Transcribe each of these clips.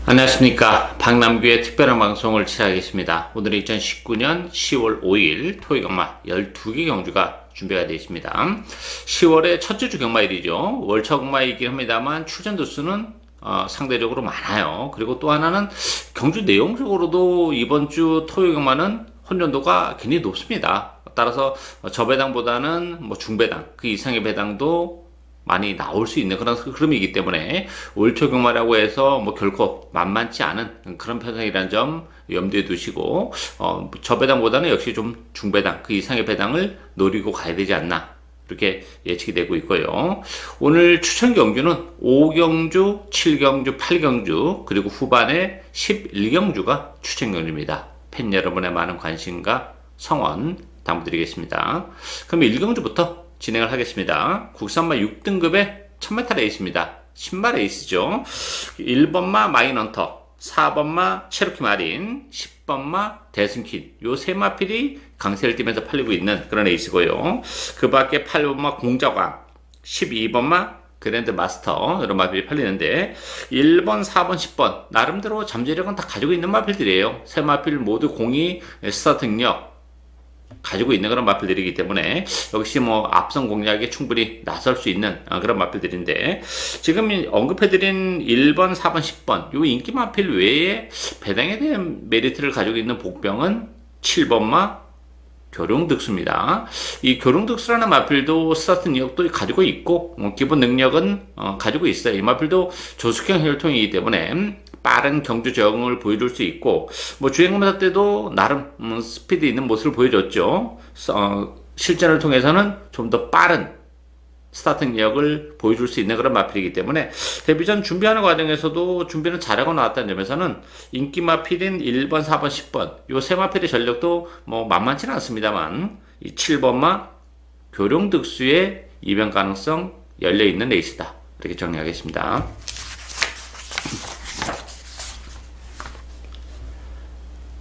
안녕하십니까. 박남규의 특별한 방송을 시작하겠습니다. 오늘은 2019년 10월 5일 토요일 경마 12개 경주가 준비가 되어 있습니다. 10월의 첫째 주 경마일이죠. 월차 경마이긴 합니다만 출전 두수는 상대적으로 많아요. 그리고 또 하나는 경주 내용적으로도 이번 주 토요일 경마는 혼전도가 굉장히 높습니다. 따라서 저배당보다는 중배당, 그 이상의 배당도 많이 나올 수 있는 그런 흐름이기 때문에 월초 경마라고 해서 결코 만만치 않은 그런 편성이라는 점 염두에 두시고 저배당보다는 역시 좀 중배당, 그 이상의 배당을 노리고 가야 되지 않나, 이렇게 예측이 되고 있고요. 오늘 추천 경주는 5경주, 7경주, 8경주 그리고 후반에 11경주가 추천 경주입니다. 팬 여러분의 많은 관심과 성원 당부드리겠습니다. 그럼 1경주부터 진행을 하겠습니다. 국산마 6등급의 1000m 레이스입니다. 신마 레이스죠. 1번마 마인헌터, 4번마 체로키 마린, 10번마 대승킨, 요 세 마필이 강세를 띠면서 팔리고 있는 그런 레이스고요. 그 밖에 8번마 공자광, 12번마 그랜드 마스터, 이런 마필이 팔리는데 1번, 4번, 10번 나름대로 잠재력은 다 가지고 있는 마필들이에요. 세 마필 모두 공이 스타트 능력 가지고 있는 그런 마필들이기 때문에 역시 앞선 공략에 충분히 나설 수 있는 그런 마필들인데, 지금 언급해드린 1번, 4번, 10번 요 인기 마필 외에 배당에 대한 메리트를 가지고 있는 복병은 7번마 교룡득수입니다. 이 교룡득수라는 마필도 스타트 능력도 가지고 있고 기본 능력은 가지고 있어요. 이 마필도 조숙형 혈통이기 때문에 빠른 경주 적응을 보여줄 수 있고, 주행검사 때도 나름 스피드 있는 모습을 보여줬죠. 실전을 통해서는 좀 더 빠른 스타트 능력을 보여줄 수 있는 그런 마필이기 때문에 데뷔전 준비하는 과정에서도 준비는 잘하고 나왔다는 점에서는 인기 마필인 1번, 4번, 10번 요 세 마필의 전력도 만만치는 않습니다만 이 7번마 교룡득수의 이변 가능성 열려있는 레이스다, 이렇게 정리하겠습니다.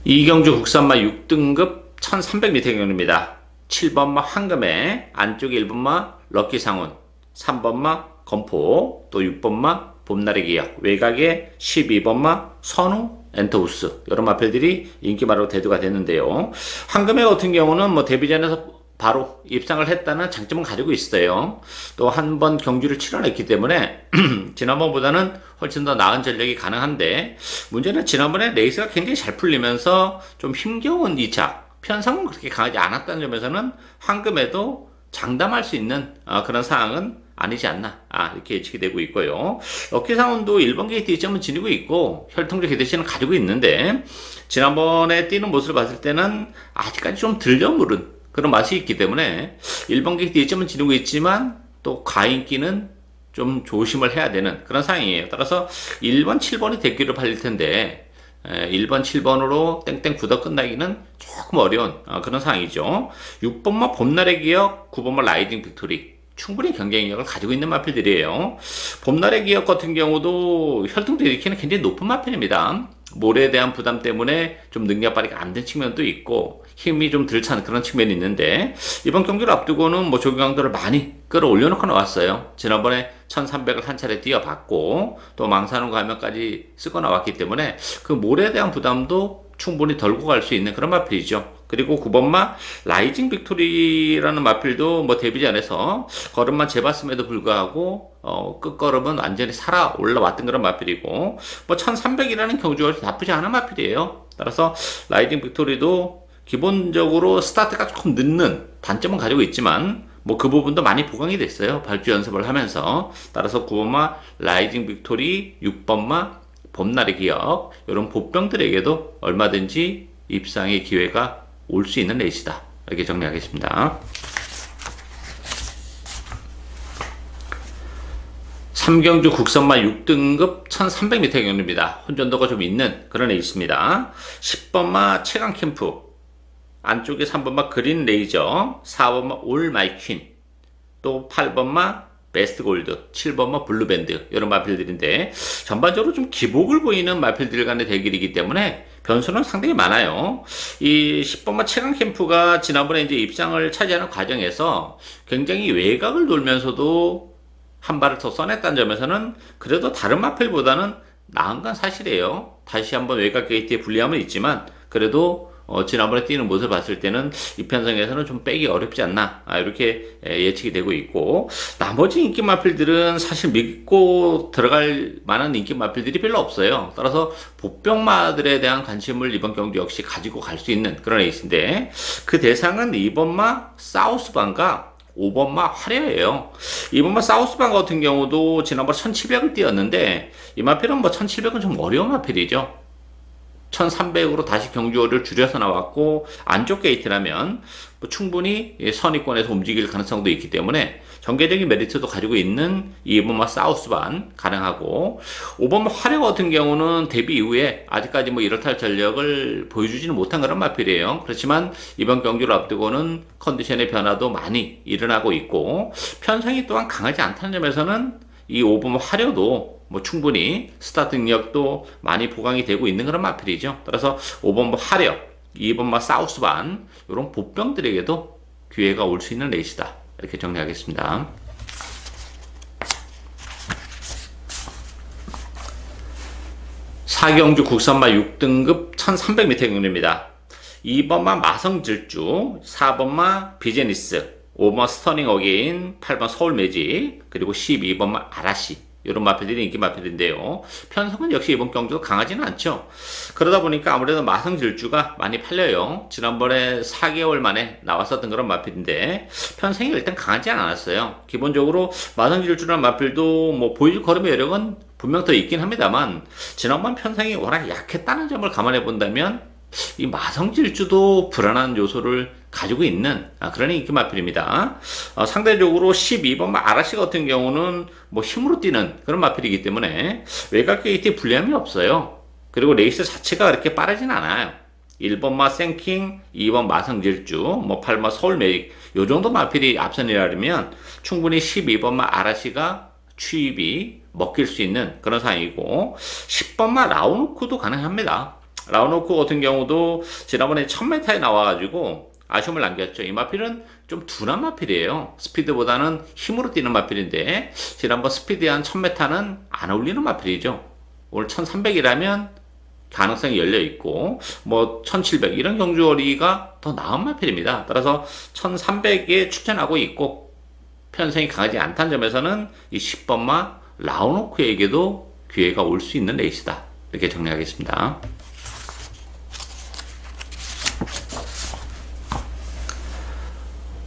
이경주 국산마 6등급 1300m 경주입니다. 7번마 황금에, 안쪽에 1번마 럭키상훈, 3번마 건포, 또 6번마 봄날의 기억, 외곽에 12번마 선우, 엔터우스, 이런 마필들이 인기마로 대두가 됐는데요. 황금에 같은 경우는 데뷔전에서 바로 입상을 했다는 장점은 가지고 있어요. 또 한 번 경주를 치러냈기 때문에 지난번보다는 훨씬 더 나은 전력이 가능한데, 문제는 지난번에 레이스가 굉장히 잘 풀리면서 좀 힘겨운 2차 편성은 그렇게 강하지 않았다는 점에서는 황금에도 장담할 수 있는 그런 상황은 아니지 않나, 이렇게 예측이 되고 있고요. 럭키상훈도 1번 게이트 2점은 지니고 있고 혈통적 게이트는 가지고 있는데, 지난번에 뛰는 모습을 봤을 때는 아직까지 좀 들려물은 그런 맛이 있기 때문에 1번 게이트 2점은 지니고 있지만 또 과인기는 좀 조심을 해야 되는 그런 상황이에요. 따라서 1번, 7번이 대기로 팔릴 텐데 1번, 7번으로 땡땡 굳어 끝나기는 조금 어려운 그런 상황이죠. 6번마 봄날의 기억, 9번마 라이딩 빅토리, 충분히 경쟁력을 가지고 있는 마필들이에요. 봄날의 기억 같은 경우도 혈통적 일으키는 굉장히 높은 마필입니다. 모래에 대한 부담 때문에 좀 능력 발휘가 안 된 측면도 있고 힘이 좀 덜 찬 그런 측면이 있는데, 이번 경기를 앞두고는 조경강도를 많이 끌어올려 놓고 나왔어요. 지난번에 1300을 한 차례 뛰어봤고 또 망사는 가면까지 쓰고 나왔기 때문에 그 모래에 대한 부담도 충분히 덜고 갈 수 있는 그런 마필이죠. 그리고 9번마 라이징 빅토리라는 마필도 데뷔전에서 걸음만 재봤음에도 불구하고 끝걸음은 완전히 살아 올라왔던 그런 마필이고 1300이라는 경주가 나쁘지 않은 마필이에요. 따라서 라이징 빅토리도 기본적으로 스타트가 조금 늦는 단점은 가지고 있지만 그 부분도 많이 보강이 됐어요. 발주 연습을 하면서. 따라서 9번마 라이징 빅토리, 6번마 봄날의 기억, 이런 복병들에게도 얼마든지 입상의 기회가 올 수 있는 레이스다, 이렇게 정리하겠습니다. 3경주 국산마 6등급 1300m 경주입니다. 혼전도가 좀 있는 그런 레이스입니다. 10번마 최강캠프, 안쪽에 3번마 그린 레이저, 4번마 올 마이 퀸, 또 8번마 베스트 골드, 7번마 블루밴드, 이런 마필들인데 전반적으로 좀 기복을 보이는 마필들 간의 대결이기 때문에 변수는 상당히 많아요. 이 10번마 최강 캠프가 지난번에 이제 입상을 차지하는 과정에서 굉장히 외곽을 돌면서도 한 발을 더 써냈다는 점에서는 그래도 다른 마필보다는 나은 건 사실이에요. 다시 한번 외곽 게이트의 불리함은 있지만 그래도 지난번에 뛰는 모습을 봤을 때는 이 편성에서는 좀 빼기 어렵지 않나 이렇게 예측이 되고 있고, 나머지 인기 마필들은 사실 믿고 들어갈 만한 인기 마필들이 별로 없어요. 따라서 보병마들에 대한 관심을 이번 경주 역시 가지고 갈 수 있는 그런 레이스인데, 그 대상은 2번마 사우스반과 5번마 화려예요. 2번마 사우스반 같은 경우도 지난번 1700을 뛰었는데 이 마필은 뭐 1700은 좀 어려운 마필이죠. 1300으로 다시 경주를 줄여서 나왔고, 안쪽 게이트라면 뭐 충분히 선위권에서 움직일 가능성도 있기 때문에 전개적인 메리트도 가지고 있는 2번마 사우스반 가능하고, 5번마 화려 같은 경우는 데뷔 이후에 아직까지 뭐 이렇다 할 전력을 보여주지는 못한 그런 마필이에요. 그렇지만 이번 경주를 앞두고는 컨디션의 변화도 많이 일어나고 있고, 편성이 또한 강하지 않다는 점에서는 이 5번마 화려도 뭐 충분히 스타트 능력도 많이 보강이 되고 있는 그런 마필이죠. 따라서 5번마 화려, 2번마 사우스반 이런 보병들에게도 기회가 올 수 있는 레이스다, 이렇게 정리하겠습니다. 4경주 국산마 6등급 1300m 경주입니다. 2번마 마성질주, 4번마 비제니스, 5번 스터닝 어게인, 8번 서울 매직, 그리고 12번마 아라시, 이런 마필들이 인기 마필인데요. 편성은 역시 이번 경주도 강하지는 않죠. 그러다 보니까 아무래도 마성질주가 많이 팔려요. 지난번에 4개월 만에 나왔었던 그런 마필인데 편성이 일단 강하지 않았어요. 기본적으로 마성질주라는 마필도 뭐 보여줄 걸음의 여력은 분명 더 있긴 합니다만, 지난번 편성이 워낙 약했다는 점을 감안해 본다면 이 마성질주도 불안한 요소를 가지고 있는 그런 인기 마필입니다. 상대적으로 12번마 아라시 같은 경우는 뭐 힘으로 뛰는 그런 마필이기 때문에 외곽 게이트에 불리함이 없어요. 그리고 레이스 자체가 그렇게 빠르진 않아요. 1번마 생킹, 2번 마성질주, 뭐 8번 서울 매직, 요 정도 마필이 앞선이라면 충분히 12번마 아라시가 추입이 먹힐 수 있는 그런 상황이고, 10번마 라우누크도 가능합니다. 라우노크 같은 경우도 지난번에 1000m에 나와가지고 아쉬움을 남겼죠. 이 마필은 좀 둔한 마필이에요. 스피드보다는 힘으로 뛰는 마필인데 지난번 스피드한 1000m는 안 어울리는 마필이죠. 오늘 1300이라면 가능성이 열려있고 뭐 1700 이런 경주거리가 더 나은 마필입니다. 따라서 1300에 추천하고 있고, 편성이 강하지 않다는 점에서는 이 10번마 라우노크에게도 기회가 올 수 있는 레이스다, 이렇게 정리하겠습니다.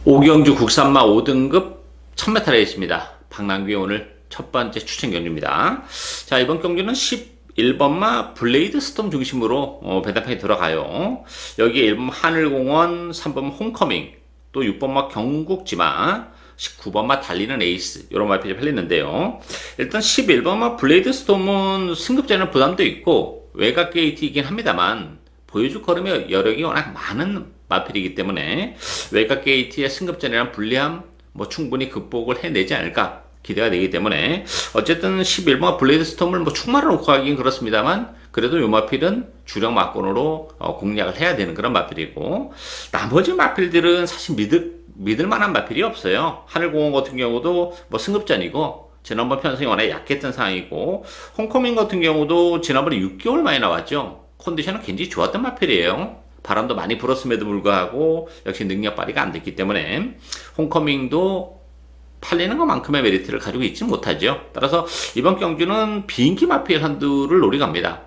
5경주 국산마 5등급 1000m 레이스입니다. 박남규의 오늘 첫 번째 추천 경주입니다. 자, 이번 경주는 11번마 블레이드 스톰 중심으로 배당판이 들어가요. 여기에 1번 하늘공원, 3번 홈커밍, 또 6번마 경국지마, 19번마 달리는 에이스, 이런 마필이 팔렸는데요. 일단 11번마 블레이드 스톰은 승급자는 부담도 있고 외곽 게이트이긴 합니다만 보여줄 걸음의 여력이 워낙 많은 마필이기 때문에 외곽 게이트의 승급전이란 불리함 뭐 충분히 극복을 해내지 않을까 기대가 되기 때문에, 어쨌든 11번마 블레이드 스톰을 뭐 충마를 놓고 하긴 그렇습니다만 그래도 이 마필은 주력 마건으로 공략을 해야 되는 그런 마필이고, 나머지 마필들은 사실 믿을 만한 마필이 없어요. 하늘공원 같은 경우도 뭐 승급전이고 지난번 편성이 워낙 약했던 상황이고, 홈커밍 같은 경우도 지난번에 6개월 만에 나왔죠. 컨디션은 굉장히 좋았던 마필이에요. 바람도 많이 불었음에도 불구하고 역시 능력 발휘가 안 됐기 때문에 홈커밍도 팔리는 것만큼의 메리트를 가지고 있지 못하죠. 따라서 이번 경주는 비인기 마필 한두를 노려갑니다.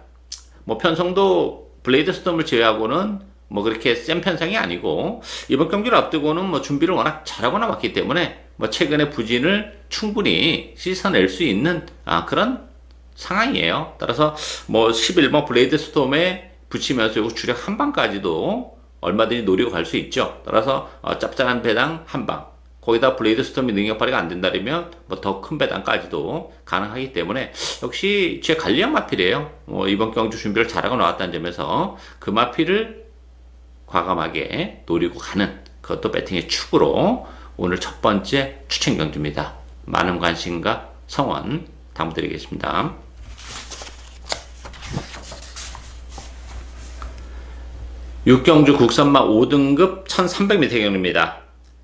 뭐 편성도 블레이드 스톰을 제외하고는 뭐 그렇게 센 편성이 아니고, 이번 경주를 앞두고는 뭐 준비를 워낙 잘하고 나왔기 때문에 뭐 최근의 부진을 충분히 씻어낼 수 있는 그런 상황이에요. 따라서 뭐 11번 블레이드 스톰에 붙이면서 주력 한 방까지도 얼마든지 노리고 갈 수 있죠. 따라서 짭짤한 배당 한 방, 거기다 블레이드 스톰이 능력 발휘가 안 된다면 뭐 더 큰 배당까지도 가능하기 때문에 역시 제 관리형 마필이에요. 이번 경주 준비를 잘하고 나왔다는 점에서 그 마필을 과감하게 노리고 가는, 그것도 배팅의 축으로 오늘 첫 번째 추천 경주입니다. 많은 관심과 성원 당부드리겠습니다. 6경주 국산마 5등급 1300m 경주입니다.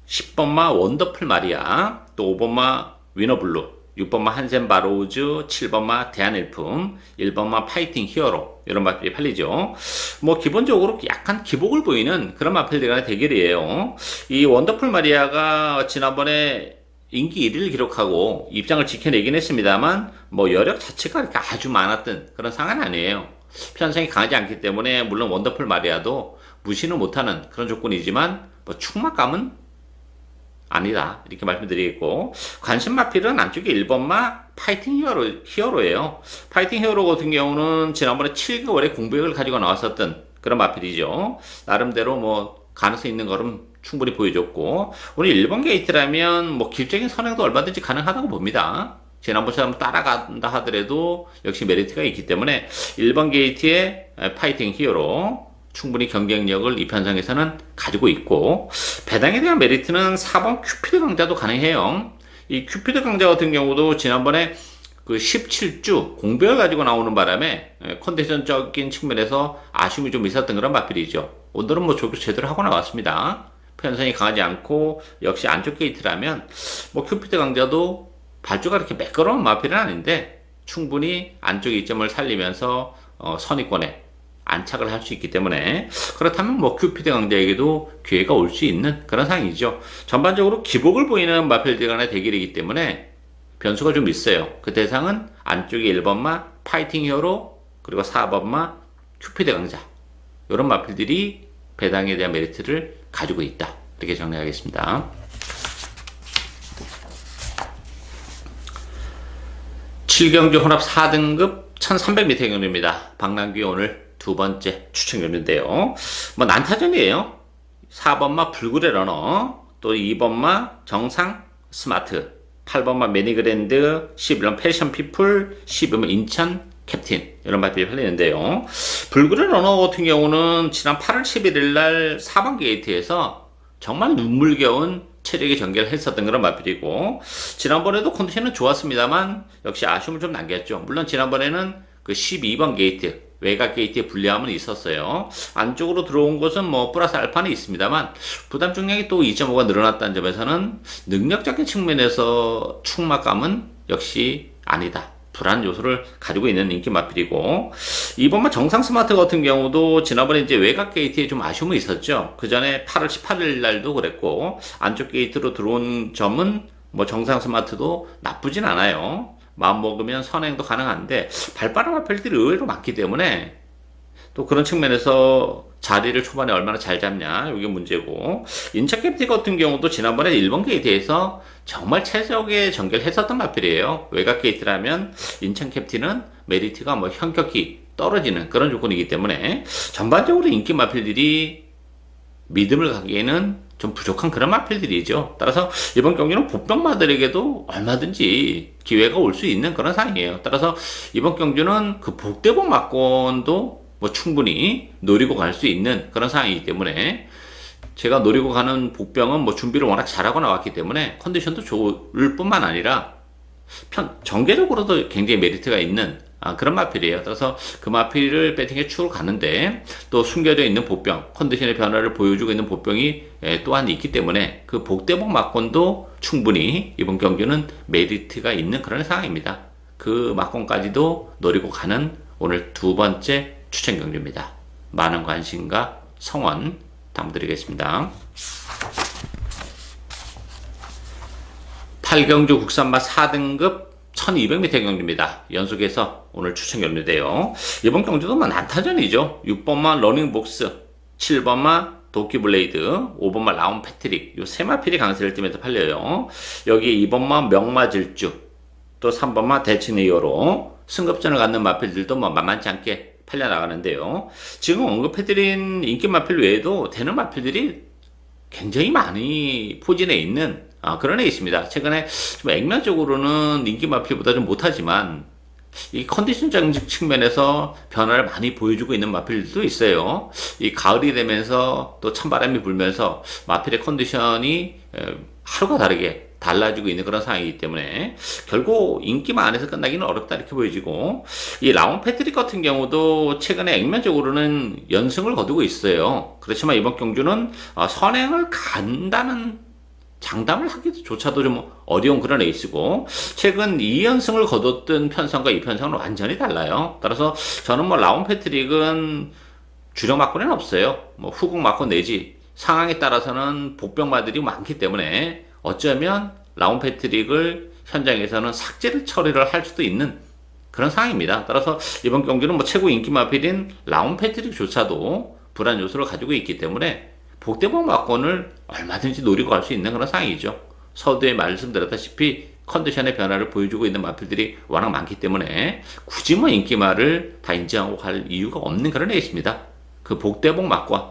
10번마 원더풀 마리아, 또 5번마 위너블루, 6번마 한센바로우즈, 7번마 대한일품, 1번마 파이팅 히어로 이런 마필이 팔리죠. 뭐 기본적으로 약간 기복을 보이는 그런 마필들 간의 대결이에요. 이 원더풀 마리아가 지난번에 인기 1위를 기록하고 입장을 지켜내긴 했습니다만 뭐 여력 자체가 이렇게 아주 많았던 그런 상황은 아니에요. 편성이 강하지 않기 때문에 물론 원더풀 마리아도 무시는 못하는 그런 조건이지만 뭐 축막감은 아니다 이렇게 말씀드리겠고, 관심 마필은 안쪽에 1번마 파이팅 히어로예요. 파이팅 히어로 같은 경우는 지난번에 7개월의 공백을 가지고 나왔었던 그런 마필이죠. 나름대로 뭐 가능성 있는 걸음 충분히 보여줬고, 오늘 1번 게이트라면 뭐 기술적인 선행도 얼마든지 가능하다고 봅니다. 지난번처럼 따라간다 하더라도 역시 메리트가 있기 때문에 1번 게이트의 파이팅 히어로 충분히 경쟁력을 이 편성에서는 가지고 있고, 배당에 대한 메리트는 4번 큐피드 강자도 가능해요. 이 큐피드 강자 같은 경우도 지난번에 그 17주 공백을 가지고 나오는 바람에 컨디션적인 측면에서 아쉬움이 좀 있었던 그런 마필이죠. 오늘은 뭐 제대로 하고 나왔습니다. 편성이 강하지 않고 역시 안쪽 게이트라면 뭐 큐피드 강자도 발주가 그렇게 매끄러운 마필은 아닌데 충분히 안쪽 이점을 살리면서 선위권에 안착을 할 수 있기 때문에, 그렇다면 뭐 큐피드 강자에게도 기회가 올 수 있는 그런 상황이죠. 전반적으로 기복을 보이는 마필들 간의 대결이기 때문에 변수가 좀 있어요. 그 대상은 안쪽에 1번마 파이팅 히어로, 그리고 4번마 큐피드 강자, 이런 마필들이 배당에 대한 메리트를 가지고 있다 이렇게 정리하겠습니다. 7경주 혼합 4등급 1300m 경주입니다. 박남규 오늘 두 번째 추천 경주인데요. 뭐 난타전이에요. 4번마 불굴의 러너, 또 2번마 정상 스마트, 8번마 매니그랜드, 11번 패션 피플, 12번 인천 캡틴, 이런 마필이 팔리는데요. 불굴의 러너 같은 경우는 지난 8월 11일 날 4번 게이트에서 정말 눈물겨운 체력의 전개를 했었던 그런 마필이고, 지난번에도 컨디션은 좋았습니다만 역시 아쉬움을 좀 남겼죠. 물론 지난번에는 그 12번 게이트 외곽 게이트의 불리함은 있었어요. 안쪽으로 들어온 것은 뭐 플러스 알파는 있습니다만 부담 중량이 또 2.5가 늘어났다는 점에서는 능력적인 측면에서 축막감은 역시 아니다, 불안 요소를 가지고 있는 인기 마필이고, 2번만 정상 스마트 같은 경우도 지난번에 이제 외곽 게이트에 좀 아쉬움이 있었죠. 그 전에 8월 18일 날도 그랬고, 안쪽 게이트로 들어온 점은 뭐 정상 스마트도 나쁘진 않아요. 마음 먹으면 선행도 가능한데 발빠른 마필들이 의외로 많기 때문에 또 그런 측면에서 자리를 초반에 얼마나 잘 잡냐 이게 문제고, 인천 캡틴 같은 경우도 지난번에 1번 게이트에서 정말 최적의 전개를 했었던 마필이에요. 외곽 게이트라면 인천 캡틴은 메리트가 뭐 현격히 떨어지는 그런 조건이기 때문에 전반적으로 인기 마필들이 믿음을 가기에는 좀 부족한 그런 마필들이죠. 따라서 이번 경기는 복병마들에게도 얼마든지 기회가 올 수 있는 그런 상황이에요. 따라서 이번 경주는 그 복대복 막건도 뭐 충분히 노리고 갈 수 있는 그런 상황이기 때문에, 제가 노리고 가는 복병은 뭐 준비를 워낙 잘하고 나왔기 때문에 컨디션도 좋을 뿐만 아니라 전개적으로도 굉장히 메리트가 있는 그런 마필이에요. 따라서 그 마필을 배팅에 추로 가는데 또 숨겨져 있는 복병, 컨디션의 변화를 보여주고 있는 복병이 또한 있기 때문에 그 복대복 막건도 충분히 이번 경기는 메리트가 있는 그런 상황입니다. 그 막건까지도 노리고 가는 오늘 두 번째 추천 경주입니다. 많은 관심과 성원 당부드리겠습니다. 8경주 국산마 4등급 1200m 경주입니다. 연속해서 오늘 추천 경주인데요. 이번 경주도 뭐 난타전이죠. 6번마 러닝복스, 7번마 도끼블레이드, 5번마 라운 패트릭, 요 세 마필이 강세를 띠면서 팔려요. 여기 2번마 명마질주, 또 3번마 대치네이어로 승급전을 갖는 마필들도 뭐 만만치 않게 팔려나가는데요. 지금 언급해드린 인기 마필 외에도 되는 마필들이 굉장히 많이 포진해 있는 그런 애 있습니다. 최근에 좀 액면적으로는 인기 마필보다 좀 못하지만 이 컨디션적 측면에서 변화를 많이 보여주고 있는 마필들도 있어요. 이 가을이 되면서 또 찬바람이 불면서 마필의 컨디션이 하루가 다르게 달라지고 있는 그런 상황이기 때문에 결국 인기만 안에서 끝나기는 어렵다 이렇게 보여지고, 이 라운 패트릭 같은 경우도 최근에 액면적으로는 연승을 거두고 있어요. 그렇지만 이번 경주는 선행을 간다는 장담을 하기조차도 좀 어려운 그런 에이스고, 최근 2연승을 거뒀던 편성과 이 편성은 완전히 달라요. 따라서 저는 뭐 라온 패트릭은 주력 막고는 없어요. 뭐 후국 막고 내지 상황에 따라서는 복병마들이 많기 때문에 어쩌면 라온 패트릭을 현장에서는 삭제를 처리를 할 수도 있는 그런 상황입니다. 따라서 이번 경기는 뭐 최고 인기 마필인 라온 패트릭조차도 불안 요소를 가지고 있기 때문에 복대복 막건을 얼마든지 노리고 갈 수 있는 그런 상황이죠. 서두에 말씀드렸다시피 컨디션의 변화를 보여주고 있는 마필들이 워낙 많기 때문에 굳이 뭐 인기마를 다 인정하고 갈 이유가 없는 그런 레이스입니다. 그 복대복 막건,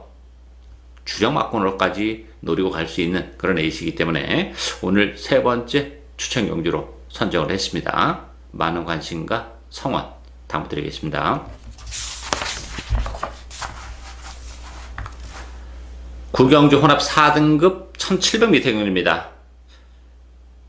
주력 막건으로까지 노리고 갈 수 있는 그런 레이스이기 때문에 오늘 세 번째 추천 경주로 선정을 했습니다. 많은 관심과 성원 당부드리겠습니다. 구경주 혼합 4등급 1700m 경주입니다.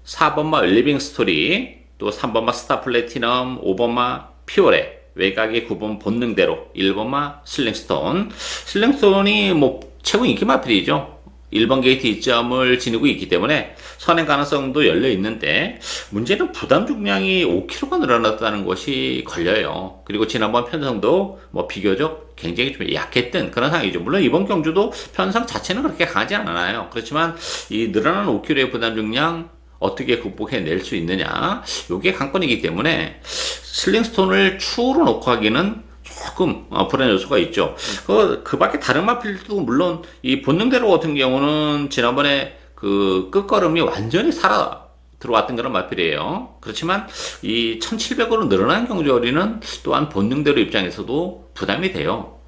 4번마 리빙 스토리, 또 3번마 스타 플래티넘, 5번마 피오레, 외곽의 9번 본능대로, 1번마 슬링스톤. 슬링스톤이 뭐 최고 인기 마필이죠. 1번 게이트 2점을 지니고 있기 때문에 선행 가능성도 열려 있는데, 문제는 부담 중량이 5kg가 늘어났다는 것이 걸려요. 그리고 지난번 편성도 뭐 비교적 굉장히 좀 약했던 그런 상황이죠. 물론 이번 경주도 편성 자체는 그렇게 강하지 않아요. 그렇지만 이 늘어난 5kg의 부담 중량 어떻게 극복해낼 수 있느냐, 이게 관건이기 때문에 슬링스톤을 추후로 놓고 하기는 조금 불안 요소가 있죠. 그 밖에 다른 마필도 물론 이 본능대로 같은 경우는 지난번에 그 끝걸음이 완전히 살아 들어왔던 그런 마필이에요. 그렇지만 이 1700으로 늘어난 경주거리는 또한 본능대로 입장에서도 부담이 돼요.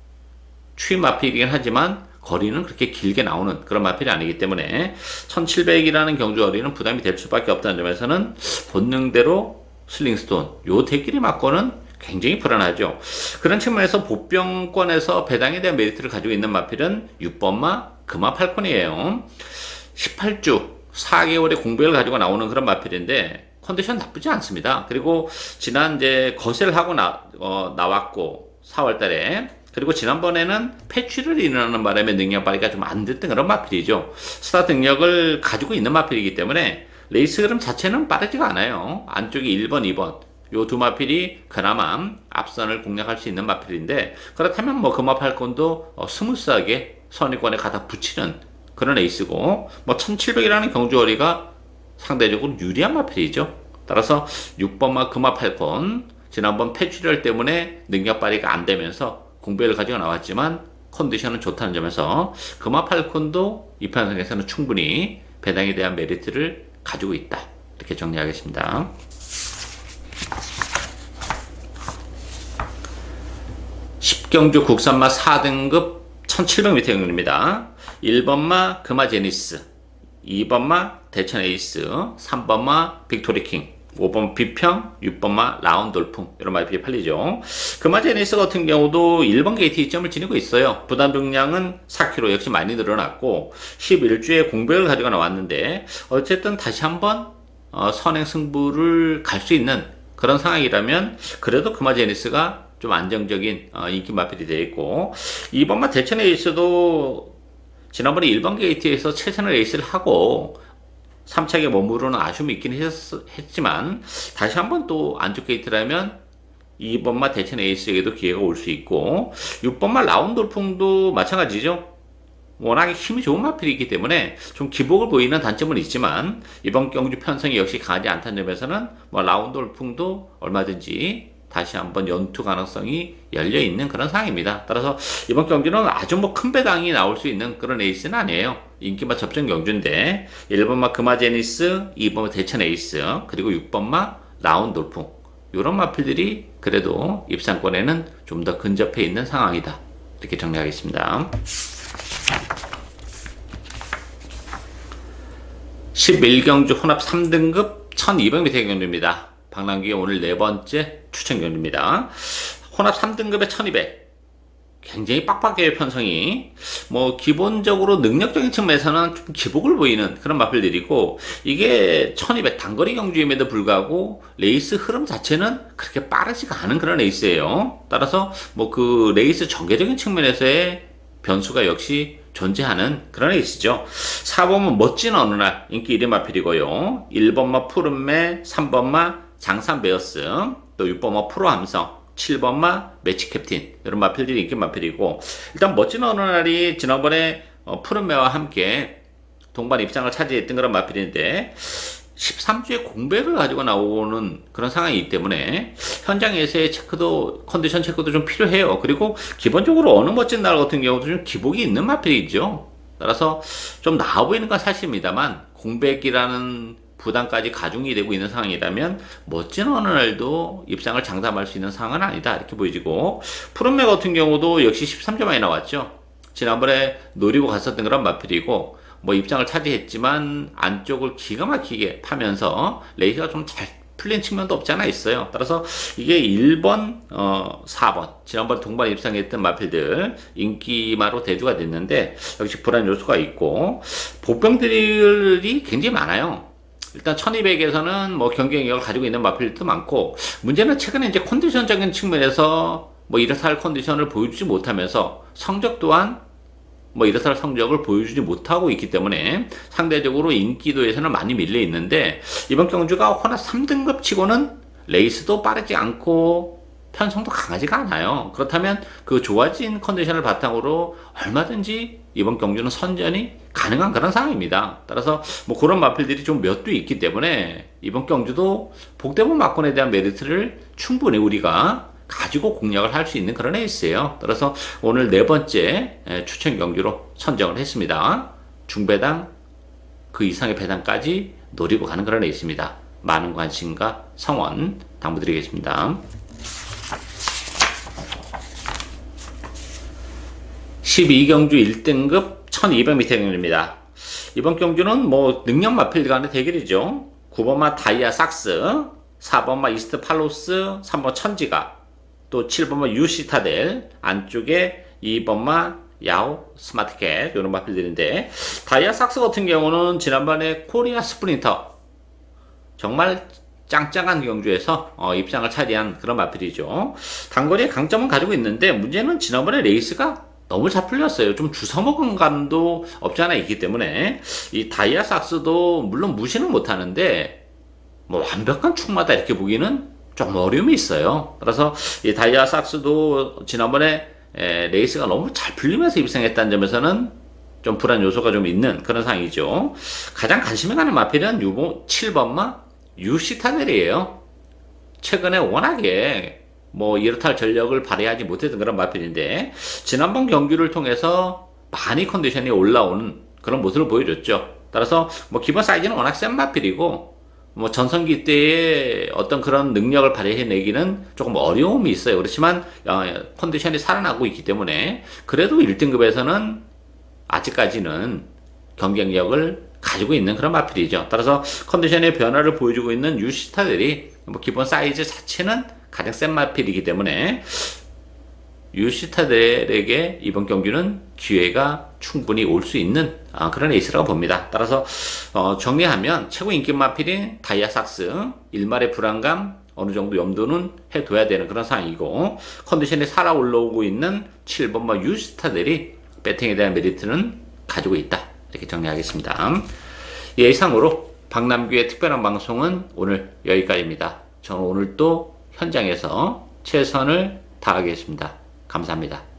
추임 마필이긴 하지만 거리는 그렇게 길게 나오는 그런 마필이 아니기 때문에 1700이라는 경주거리는 부담이 될 수밖에 없다는 점에서는 본능대로 슬링스톤 요 대끼리 맞고는 굉장히 불안하죠. 그런 측면에서 보병권에서 배당에 대한 메리트를 가지고 있는 마필은 6번마 금화 팔콘이에요. 18주 4개월의 공백을 가지고 나오는 그런 마필인데 컨디션 나쁘지 않습니다. 그리고 지난 이제 거세를 하고 나왔고 4월 달에, 그리고 지난번에는 패취를 일어나는 바람에 능력 발휘가 좀 안 됐던 그런 마필이죠. 스타트 능력을 가지고 있는 마필이기 때문에 레이스 흐름 자체는 빠르지가 않아요. 안쪽이 1번, 2번 요 두 마필이 그나마 앞선을 공략할 수 있는 마필인데, 그렇다면 뭐 금화 팔콘도 스무스하게 선위권에 가다 붙이는 그런 에이스고, 뭐 1700이라는 경주거리가 상대적으로 유리한 마필이죠. 따라서 6번마 금화 팔콘, 지난번 폐출혈 때문에 능력 발휘가 안 되면서 공백을 가지고 나왔지만 컨디션은 좋다는 점에서 금화 팔콘도 이 편성에서는 충분히 배당에 대한 메리트를 가지고 있다, 이렇게 정리하겠습니다. 10경주 국산마 4등급 1700m 경주입니다. 1번마 금화제니스, 2번마 대천 에이스, 3번마 빅토리킹, 5번 비평, 6번마 라운돌풍, 이런 마필이 팔리죠. 금화제니스 같은 경우도 1번 게이트 2점을 지니고 있어요. 부담 중량은 4kg, 역시 많이 늘어났고 11주에 공백을 가지고 나왔는데 어쨌든 다시 한번 선행 승부를 갈 수 있는 그런 상황이라면 그래도 금화제니스가 좀 안정적인 인기 마필이 되어 있고, 2번마 대천 에이스도 지난번에 1번 게이트에서 최선의 레이스를 하고 3차게 머무르는 아쉬움이 있긴 했지만 다시 한번 또 안쪽 게이트라면 2번마 대천 에이스에게도 기회가 올 수 있고, 6번마 라운돌풍도 마찬가지죠. 워낙에 힘이 좋은 마필이기 때문에 좀 기복을 보이는 단점은 있지만 이번 경주 편성이 역시 강하지 않다는 점에서는 뭐 라운돌풍도 얼마든지 다시 한번 연투 가능성이 열려있는 그런 상황입니다. 따라서 이번 경주는 아주 뭐 큰 배당이 나올 수 있는 그런 에이스는 아니에요. 인기마 접전 경주인데 1번마 금화제니스, 2번마 대천 에이스, 그리고 6번마 라운돌풍, 이런 마필들이 그래도 입상권에는 좀 더 근접해 있는 상황이다, 이렇게 정리하겠습니다. 11경주 혼합 3등급 1200m 경주입니다. 박람기의 오늘 네 번째 추천 경주입니다. 혼합 3등급에 1200, 굉장히 빡빡해요. 편성이 뭐 기본적으로 능력적인 측면에서는 좀 기복을 보이는 그런 마필들이고, 이게 1200 단거리 경주임에도 불구하고 레이스 흐름 자체는 그렇게 빠르지가 않은 그런 레이스예요. 따라서 뭐 그 레이스 전개적인 측면에서의 변수가 역시 존재하는 그런 에이스죠. 4번은 멋진 어느 날 인기 1위 마필이고요. 1번마 푸른매, 3번마 장산 베어스, 또 6번마 프로 함성, 7번마 매치 캡틴, 이런 마필들이 인기 마필이고, 일단 멋진 어느 날이 지난번에 푸른매와 함께 동반 입상을 차지했던 그런 마필인데 13주의 공백을 가지고 나오는 그런 상황이기 때문에 현장에서의 체크도, 컨디션 체크도 좀 필요해요. 그리고 기본적으로 어느 멋진 날 같은 경우도 좀 기복이 있는 마필이죠. 따라서 좀 나아 보이는 건 사실입니다만 공백이라는 부담까지 가중이 되고 있는 상황이라면 멋진 어느 날도 입상을 장담할 수 있는 상황은 아니다, 이렇게 보여지고, 푸른매 같은 경우도 역시 13점 많이 나왔죠. 지난번에 노리고 갔었던 그런 마필이고, 뭐 입장을 차지했지만 안쪽을 기가 막히게 파면서 레이스가 좀 잘 풀린 측면도 없지 않아 있어요. 따라서 이게 1번, 4번 지난번에 동반 입상했던 마필들 인기마로 대두가 됐는데 역시 불안 요소가 있고, 보병들이 굉장히 많아요. 일단 1200에서는 뭐 경쟁력을 가지고 있는 마필도 많고, 문제는 최근에 이제 컨디션적인 측면에서 뭐 이렇다 할 컨디션을 보여주지 못하면서 성적 또한 뭐 이렇다 할 성적을 보여주지 못하고 있기 때문에 상대적으로 인기도에서는 많이 밀려 있는데, 이번 경주가 허나 3등급 치고는 레이스도 빠르지 않고 편성도 강하지가 않아요. 그렇다면 그 좋아진 컨디션을 바탕으로 얼마든지 이번 경주는 선전이 가능한 그런 상황입니다. 따라서 뭐 그런 마필들이 좀 몇 두 있기 때문에 이번 경주도 복대문 막권에 대한 메리트를 충분히 우리가 가지고 공략을 할 수 있는 그런 에이스예요. 따라서 오늘 네 번째 추천 경주로 선정을 했습니다. 중배당 그 이상의 배당까지 노리고 가는 그런 에이스입니다. 많은 관심과 성원 당부드리겠습니다. 12경주 1등급 1200m 경주입니다. 이번 경주는 뭐 능력 마필 간의 대결이죠. 9번마 다이아 삭스, 4번마 이스트 팔로스, 3번 천지가, 또 7번마 유시타델, 안쪽에 2번마 야오 스마트캣, 이런 마필들인데, 다이아 삭스 같은 경우는 지난번에 코리아 스프린터 정말 짱짱한 경주에서 입상을 차지한 그런 마필이죠. 단거리의 강점은 가지고 있는데 문제는 지난번에 레이스가 너무 잘 풀렸어요. 좀 주워먹은 감도 없지 않아 있기 때문에 이 다이아 삭스도 물론 무시는 못하는데 뭐 완벽한 축마다 이렇게 보기는 좀 어려움이 있어요. 그래서 이 다이아 삭스도 지난번에 레이스가 너무 잘 풀리면서 입상했다는 점에서는 좀 불안 요소가 좀 있는 그런 상황이죠. 가장 관심이 가는 마필은 7번마 유시타넬이에요. 최근에 워낙에 뭐 이렇다 할 전력을 발휘하지 못했던 그런 마필인데 지난번 경기를 통해서 많이 컨디션이 올라오는 그런 모습을 보여줬죠. 따라서 뭐 기본 사이즈는 워낙 센 마필이고 뭐 전성기 때의 어떤 그런 능력을 발휘해내기는 조금 어려움이 있어요. 그렇지만 컨디션이 살아나고 있기 때문에 그래도 1등급에서는 아직까지는 경쟁력을 가지고 있는 그런 마필이죠. 따라서 컨디션의 변화를 보여주고 있는 유시타들이 뭐 기본 사이즈 자체는 가장 센 마필이기 때문에 유시타들에게 이번 경기는 기회가 충분히 올 수 있는 그런 에이스라고 봅니다. 따라서 정리하면 최고 인기 마필인 다이아 삭스, 일말의 불안감 어느 정도 염두는 해둬야 되는 그런 상황이고, 컨디션이 살아 올라오고 있는 7번마 유시타들이 배팅에 대한 메리트는 가지고 있다, 이렇게 정리하겠습니다. 이상으로 박남규의 특별한 방송은 오늘 여기까지입니다. 저는 오늘 또 현장에서 최선을 다하겠습니다. 감사합니다.